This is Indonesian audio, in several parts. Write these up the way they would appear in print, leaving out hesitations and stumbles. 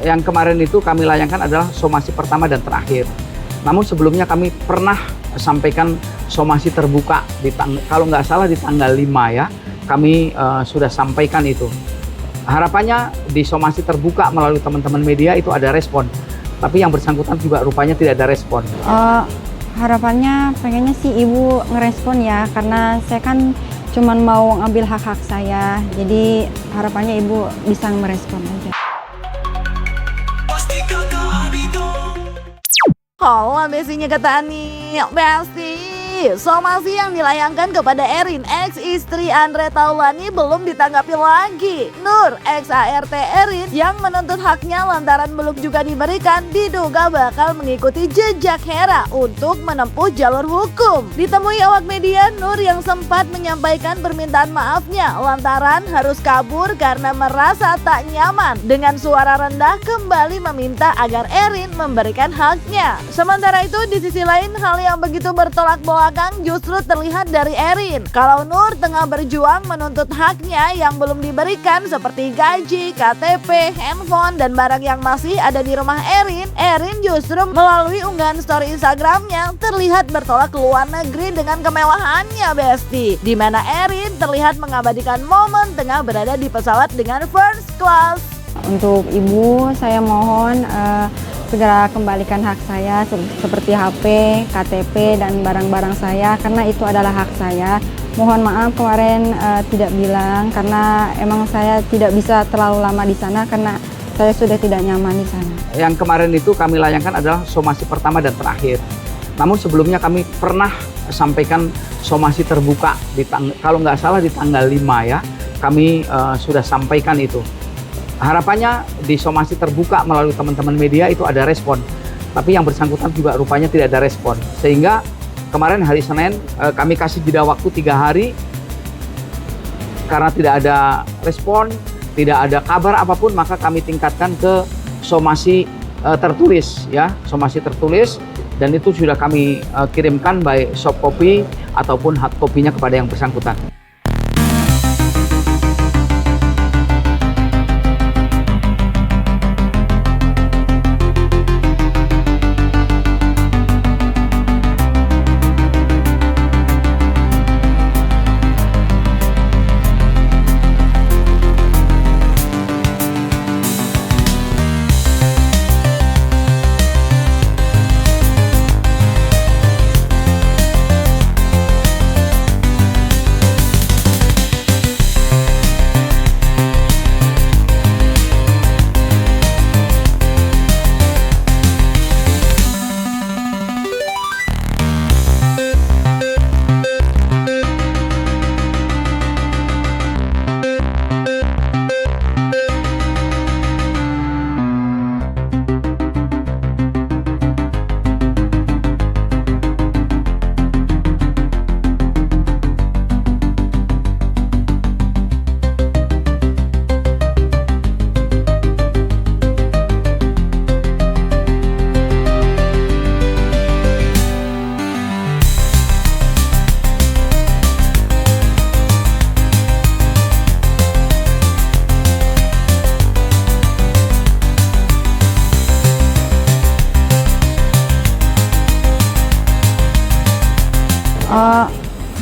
yang kemarin itu kami layangkan adalah somasi pertama dan terakhir. Namun sebelumnya kami pernah sampaikan somasi terbuka kalau nggak salah di tanggal 5 ya. Kami sudah sampaikan itu. Harapannya di somasi terbuka melalui teman-teman media itu ada respon. Tapi yang bersangkutan juga rupanya tidak ada respon. Harapannya pengennya sih ibu ngerespon ya, karena saya kan cuman mau ngambil hak-hak saya. Jadi harapannya ibu bisa merespon aja. Kalau besinya kata Ani, Besti, somasi yang dilayangkan kepada Erin, ex-istri Andre Taulani belum ditanggapi lagi. Nur, ex-ART Erin yang menuntut haknya lantaran belum juga diberikan, diduga bakal mengikuti jejak Hera untuk menempuh jalur hukum. Ditemui awak media, Nur yang sempat menyampaikan permintaan maafnya lantaran harus kabur karena merasa tak nyaman. Dengan suara rendah kembali meminta agar Erin memberikan haknya. Sementara itu di sisi lain, hal yang begitu bertolak belakang justru terlihat dari Erin. Kalau Nur tengah berjuang menuntut haknya yang belum diberikan seperti gaji, KTP, handphone, dan barang yang masih ada di rumah Erin, Erin justru melalui unggahan story Instagramnya terlihat bertolak ke luar negeri dengan kemewahannya, Besti. Di mana Erin terlihat mengabadikan momen tengah berada di pesawat dengan first class. Untuk ibu saya mohon segera kembalikan hak saya seperti HP, KTP, dan barang-barang saya karena itu adalah hak saya. Mohon maaf kemarin tidak bilang karena emang saya tidak bisa terlalu lama di sana karena saya sudah tidak nyaman di sana. Yang kemarin itu kami layangkan adalah somasi pertama dan terakhir. Namun sebelumnya kami pernah sampaikan somasi terbuka kalau nggak salah di tanggal 5 ya. Kami sudah sampaikan itu. Harapannya di somasi terbuka melalui teman-teman media itu ada respon. Tapi yang bersangkutan juga rupanya tidak ada respon. Sehingga kemarin hari Senin kami kasih jeda waktu 3 hari. Karena tidak ada respon, tidak ada kabar apapun, maka kami tingkatkan ke somasi tertulis ya. Somasi tertulis, dan itu sudah kami kirimkan baik soft copy ataupun hard copy-nya kepada yang bersangkutan.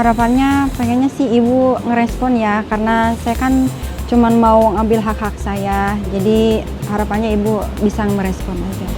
Harapannya pengennya sih ibu ngerespon ya, karena saya kan cuman mau ngambil hak-hak saya. Jadi harapannya ibu bisa merespon aja.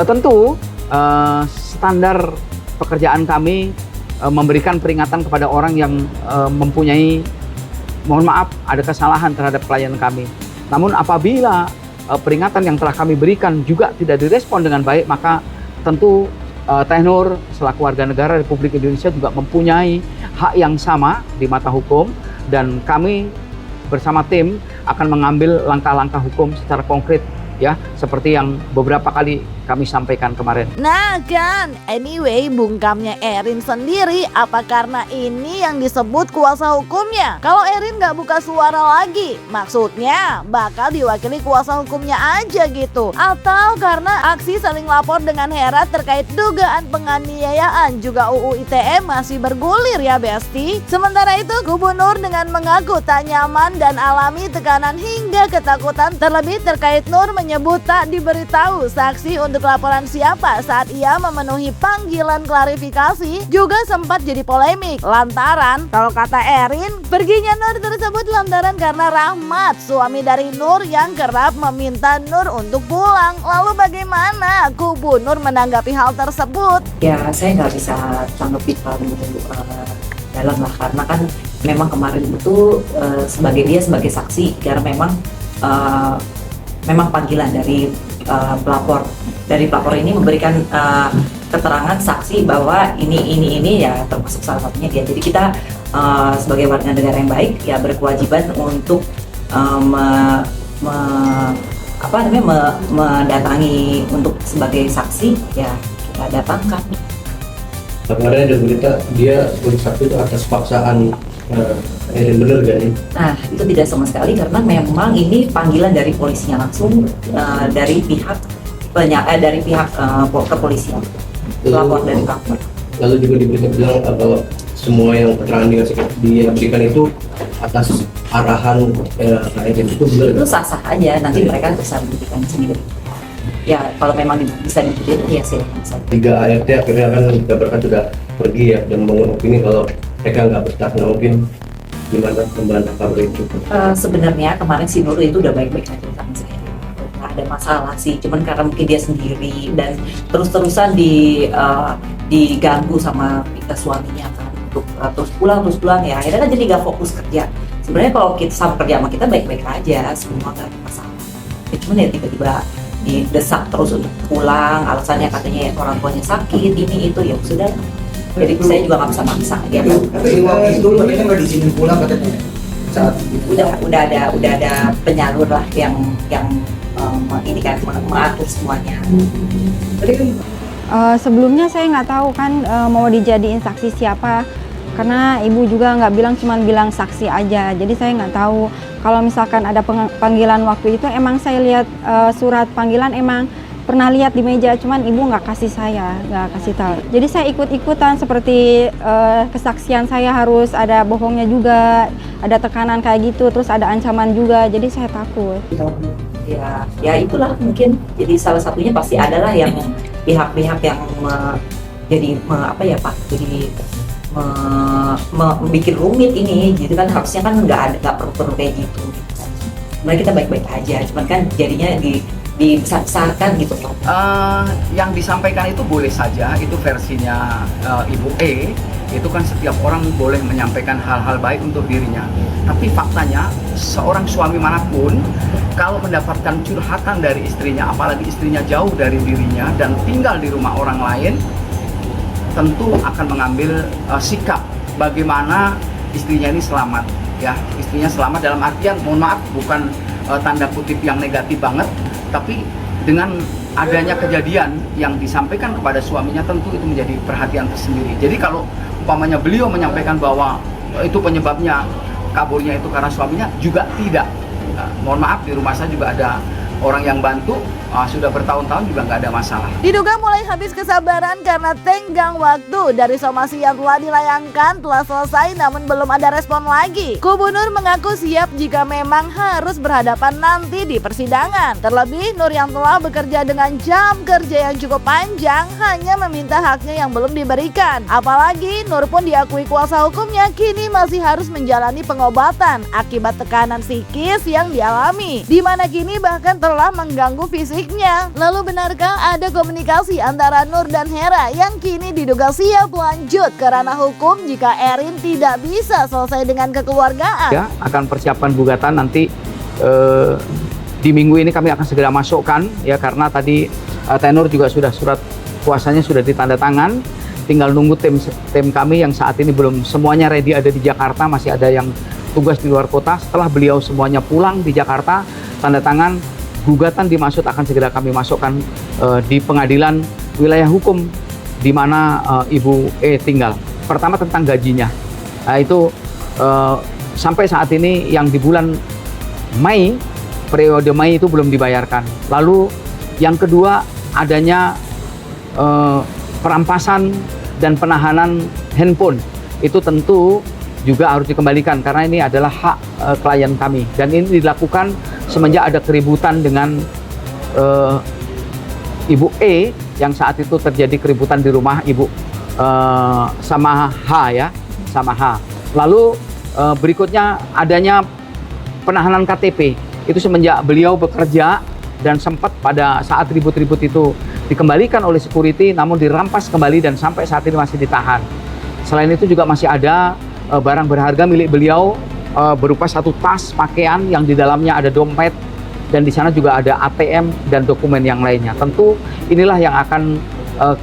Tentu standar pekerjaan kami memberikan peringatan kepada orang yang mempunyai, mohon maaf, ada kesalahan terhadap klien kami. Namun apabila peringatan yang telah kami berikan juga tidak direspon dengan baik, maka tentu Teh Nur selaku warga negara Republik Indonesia juga mempunyai hak yang sama di mata hukum, dan kami bersama tim akan mengambil langkah-langkah hukum secara konkret ya, seperti yang beberapa kali kami sampaikan kemarin. Nah kan, anyway bungkamnya Erin sendiri, apa karena ini yang disebut kuasa hukumnya? Kalau Erin nggak buka suara lagi, maksudnya bakal diwakili kuasa hukumnya aja gitu? Atau karena aksi saling lapor dengan Hera terkait dugaan penganiayaan juga UU ITE masih bergulir ya Besti? Sementara itu kubu Nur dengan mengaku tak nyaman dan alami tekanan hingga ketakutan, terlebih terkait Nur menyebut tak diberitahu saksi untuk laporan siapa saat ia memenuhi panggilan klarifikasi juga sempat jadi polemik. Lantaran, kalau kata Erin, perginya Nur tersebut lantaran karena Rahmat, suami dari Nur yang kerap meminta Nur untuk pulang. Lalu bagaimana kubu Nur menanggapi hal tersebut? Ya, saya nggak bisa tanggapi terlalu dalam lah, karena kan memang kemarin itu sebagai saksi, karena memang panggilan dari pelapor. Dari pelapor ini memberikan keterangan saksi bahwa ini ya termasuk salah satunya dia. Jadi kita sebagai warga negara yang baik ya berkewajiban untuk mendatangi untuk sebagai saksi, ya kita datangkan. Kemarin ada berita dia sebagai saksi itu atas paksaan, Erin, bener gak nih? Nah, itu tidak sama sekali karena memang ini panggilan dari polisinya langsung, dari pihak kepolisian, pelapor dari pelapor. Lalu juga di berita bilang bahwa semua yang keterangan dia berikan itu atas arahan Erin, itu bener Itu gak? sah-sah aja, nanti mereka bisa membuktikan sendiri. Ya, kalau memang bisa dibuktikan, ya silakan saja. 3 ART akhirnya kan dikabarkan sudah pergi ya, dan membangun opini kalau mereka nggak betah. Nah, mungkin gimana membantah kabar itu? Sebenarnya kemarin si Nur itu udah baik-baik aja sama saya, nggak ada masalah sih. Cuman karena mungkin dia sendiri dan terus-terusan diganggu sama suaminya kan untuk terus pulang ya. Akhirnya kan jadi nggak fokus kerja. Sebenarnya kalau kita sama kerja sama kita baik-baik aja, semua nggak ada masalah. Ya, cuman ya tiba-tiba didesak terus untuk pulang, alasannya katanya ya orang tuanya sakit, ini itu, ya sudah. Jadi saya juga nggak bisa maksa dia. Tapi waktu itu mereka nggak diizinin pulang katanya saat itu. Udah ada penyalur lah yang ini kan mengatur semuanya. Sebelumnya saya nggak tahu kan mau dijadiin saksi siapa, karena ibu juga nggak bilang, cuman bilang saksi aja. Jadi saya nggak tahu kalau misalkan ada panggilan waktu itu. Emang saya lihat surat panggilan, emang pernah lihat di meja, cuman ibu nggak kasih saya, nggak kasih tahu. Jadi saya ikut-ikutan seperti kesaksian saya harus ada bohongnya juga, ada tekanan kayak gitu, terus ada ancaman juga. Jadi saya takut. Ya itulah mungkin. Jadi salah satunya pasti adalah yang pihak-pihak yang jadi bikin rumit ini. Jadi kan harusnya kan nggak perlu kayak gitu. Sebenarnya kita baik-baik aja, cuman kan jadinya dibesar-besarkan gitu. Yang disampaikan itu boleh saja, itu versinya Ibu E. Itu kan setiap orang boleh menyampaikan hal-hal baik untuk dirinya. Tapi faktanya, seorang suami manapun kalau mendapatkan curhatan dari istrinya, apalagi istrinya jauh dari dirinya dan tinggal di rumah orang lain, tentu akan mengambil sikap bagaimana istrinya ini selamat. Ya, istrinya selamat dalam artian, mohon maaf, bukan tanda kutip yang negatif banget, tapi dengan adanya kejadian yang disampaikan kepada suaminya, tentu itu menjadi perhatian tersendiri. Jadi kalau umpamanya beliau menyampaikan bahwa itu penyebabnya kaburnya itu karena suaminya, juga tidak. Mohon maaf, di rumah saya juga ada orang yang bantu, sudah bertahun-tahun juga nggak ada masalah. Diduga mulai habis kesabaran karena tenggang waktu dari somasi yang telah dilayangkan telah selesai namun belum ada respon lagi. Kubu Nur mengaku siap jika memang harus berhadapan nanti di persidangan. Terlebih Nur yang telah bekerja dengan jam kerja yang cukup panjang hanya meminta haknya yang belum diberikan. Apalagi Nur pun diakui kuasa hukumnya kini masih harus menjalani pengobatan akibat tekanan psikis yang dialami, di mana kini bahkan telah mengganggu fisiknya. Lalu benarkah ada komunikasi antara Nur dan Hera yang kini diduga siap lanjut ke ranah hukum jika Erin tidak bisa selesai dengan kekeluargaan? Ya, akan persiapan gugatan nanti di minggu ini kami akan segera masukkan ya, karena tadi tenor juga surat kuasanya sudah ditanda tangan. Tinggal nunggu tim kami yang saat ini belum semuanya ready, ada di Jakarta, masih ada yang tugas di luar kota. Setelah beliau semuanya pulang di Jakarta, tanda tangan, gugatan dimaksud akan segera kami masukkan di pengadilan wilayah hukum di mana Ibu E tinggal. Pertama tentang gajinya, nah, itu sampai saat ini yang di bulan Mei, periode Mei itu belum dibayarkan. Lalu yang kedua adanya perampasan dan penahanan handphone, itu tentu juga harus dikembalikan karena ini adalah hak klien kami, dan ini dilakukan semenjak ada keributan dengan Ibu E yang saat itu terjadi keributan di rumah Ibu sama H ya, sama H. Lalu berikutnya adanya penahanan KTP. Itu semenjak beliau bekerja dan sempat pada saat ribut-ribut itu dikembalikan oleh security, namun dirampas kembali dan sampai saat ini masih ditahan. Selain itu juga masih ada barang berharga milik beliau berupa satu tas pakaian yang di dalamnya ada dompet dan di sana juga ada ATM dan dokumen yang lainnya. Tentu inilah yang akan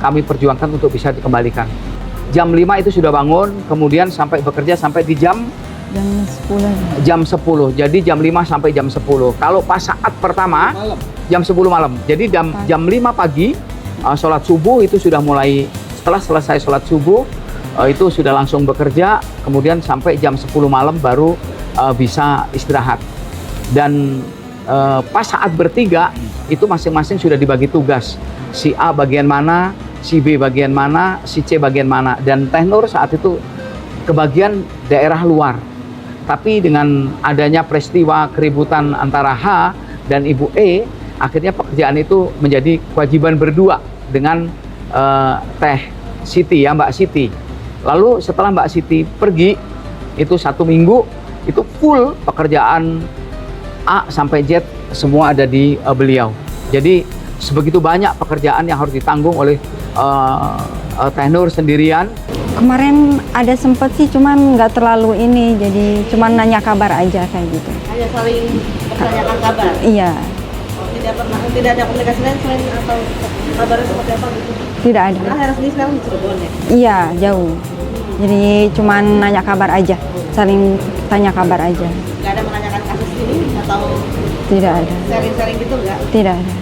kami perjuangkan untuk bisa dikembalikan. Jam 5 itu sudah bangun, kemudian sampai bekerja sampai di jam 10. Jam 10. Jadi jam 5 sampai jam 10. Kalau pas saat pertama jam 10 malam. Jadi jam 5 pagi sholat subuh itu sudah mulai, setelah selesai sholat subuh itu sudah langsung bekerja, kemudian sampai jam 10 malam baru bisa istirahat. Dan pas saat bertiga itu masing-masing sudah dibagi tugas. Si A bagian mana, si B bagian mana, si C bagian mana. Dan Teh Nur saat itu kebagian daerah luar. Tapi dengan adanya peristiwa keributan antara H dan Ibu E, akhirnya pekerjaan itu menjadi kewajiban berdua dengan Teh Siti ya, Mbak Siti. Lalu setelah Mbak Siti pergi, itu 1 minggu, itu full pekerjaan A sampai Z semua ada di beliau. Jadi sebegitu banyak pekerjaan yang harus ditanggung oleh Teh Nur sendirian. Kemarin ada sempet sih, cuman nggak terlalu ini, jadi cuman nanya kabar aja kayak gitu. Hanya saling bertanyakan kabar. Iya, Tidak ada komunikasi lain selain atau kabarnya seperti apa gitu. tidak ada. Karena Hera sendiri sekarang di Cirebon ya. Iya, jauh. Jadi cuman nanya kabar aja, saling tanya kabar aja. Nggak ada menanyakan kasus ini atau Tidak ada, sharing-sharing gitu nggak? tidak ada.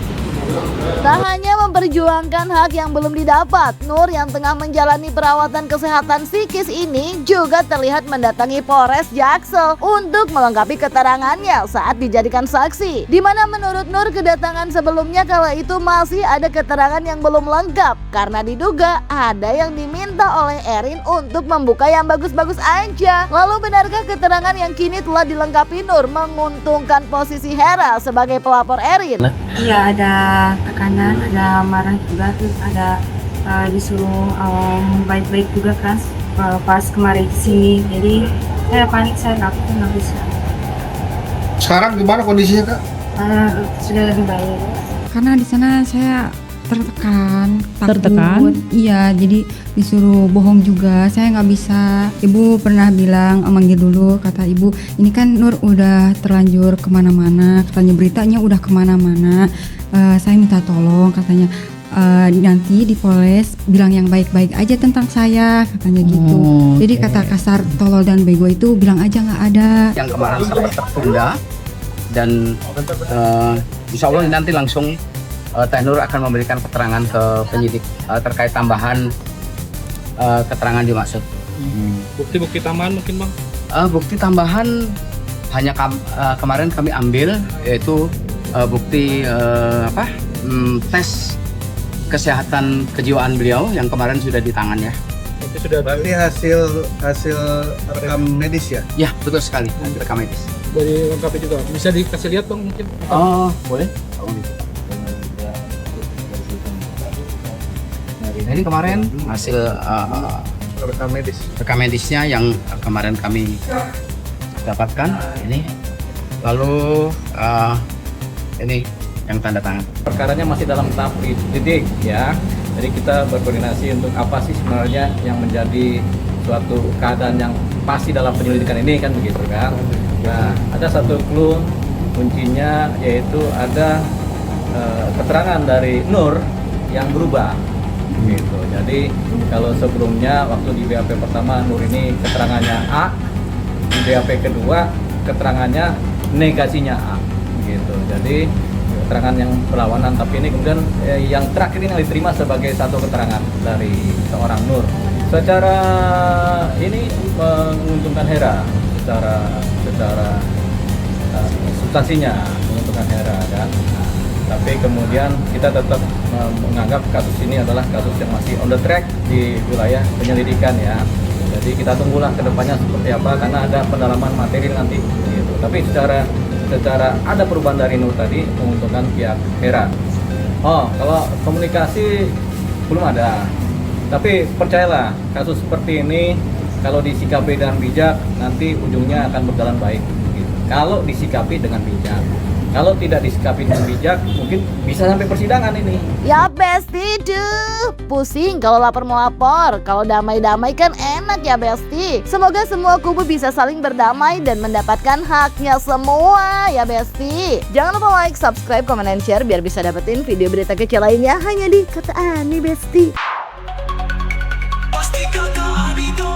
Tak hanya memperjuangkan hak yang belum didapat, Nur yang tengah menjalani perawatan kesehatan psikis ini juga terlihat mendatangi Polres Jaksel untuk melengkapi keterangannya saat dijadikan saksi. Di mana menurut Nur kedatangan sebelumnya kala itu masih ada keterangan yang belum lengkap karena diduga ada yang diminta oleh Erin untuk membuka yang bagus-bagus aja. Lalu benarkah keterangan yang kini telah dilengkapi Nur menguntungkan posisi Hera sebagai pelapor Erin? Iya, ada tekanan, ada marah juga, terus ada disuruh baik-baik juga kan pas kemarin sini. Jadi saya panik, saya nggak bisa. Sekarang gimana kondisinya Kak? Sudah lebih baik. Karena di sana saya tertekan, takut. Iya, jadi disuruh bohong juga. Saya nggak bisa. Ibu pernah bilang, manggil dulu, kata ibu, ini kan Nur udah terlanjur kemana-mana, katanya beritanya udah kemana-mana. Saya minta tolong, katanya nanti di Polres bilang yang baik-baik aja tentang saya, katanya gitu. Jadi kata kasar, tolol dan bego itu bilang aja nggak ada. Yang kemarin sempat tertunda dan insya Allah nanti langsung Teh Nur akan memberikan keterangan ke penyidik terkait tambahan keterangan dimaksud. Bukti-bukti tambahan mungkin Bang? Bukti tambahan hanya kemarin kami ambil, yaitu bukti tes kesehatan kejiwaan beliau yang kemarin sudah di tangan ya. Itu sudah Berarti hasil rekam medis ya? Ya betul sekali, rekam medis. dari lengkapnya juga. Bisa dikasih lihat Bang mungkin? Oh boleh. Ini kemarin hasil rekam medisnya yang kemarin kami dapatkan ini, lalu ini yang tanda tangan. Perkaranya masih dalam tahap didik ya, jadi kita berkoordinasi untuk apa sih sebenarnya yang menjadi suatu keadaan yang pasti dalam penyelidikan ini kan begitu kan. Nah ada satu clue kuncinya, yaitu ada keterangan dari Nur yang berubah gitu. Jadi kalau sebelumnya waktu di BAP pertama Nur ini keterangannya A, di BAP kedua keterangannya negasinya A gitu. Jadi keterangan yang berlawanan, tapi ini kemudian yang terakhir ini yang diterima sebagai satu keterangan dari seorang Nur. Secara ini menguntungkan Hera, secara substansinya menguntungkan Hera kan. Tapi kemudian kita tetap menganggap kasus ini adalah kasus yang masih on the track di wilayah penyelidikan ya. Jadi kita tunggulah ke depannya seperti apa, karena ada pendalaman materi nanti gitu. Tapi secara secara ada perubahan dari Nur tadi menguntungkan pihak Hera. Oh, kalau komunikasi belum ada. Tapi percayalah, kasus seperti ini kalau disikapi dengan bijak, nanti ujungnya akan berjalan baik. Gitu. Kalau disikapi dengan bijak. Kalau tidak disikapi dengan bijak, mungkin bisa sampai persidangan ini. Ya Besti, duh, pusing kalau lapor melapor. Kalau damai-damai kan enak ya Besti. Semoga semua kubu bisa saling berdamai dan mendapatkan haknya semua ya Besti. Jangan lupa like, subscribe, komen, dan share biar bisa dapetin video berita kecil lainnya hanya di Kata Ani Besti. Pasti Kata Ani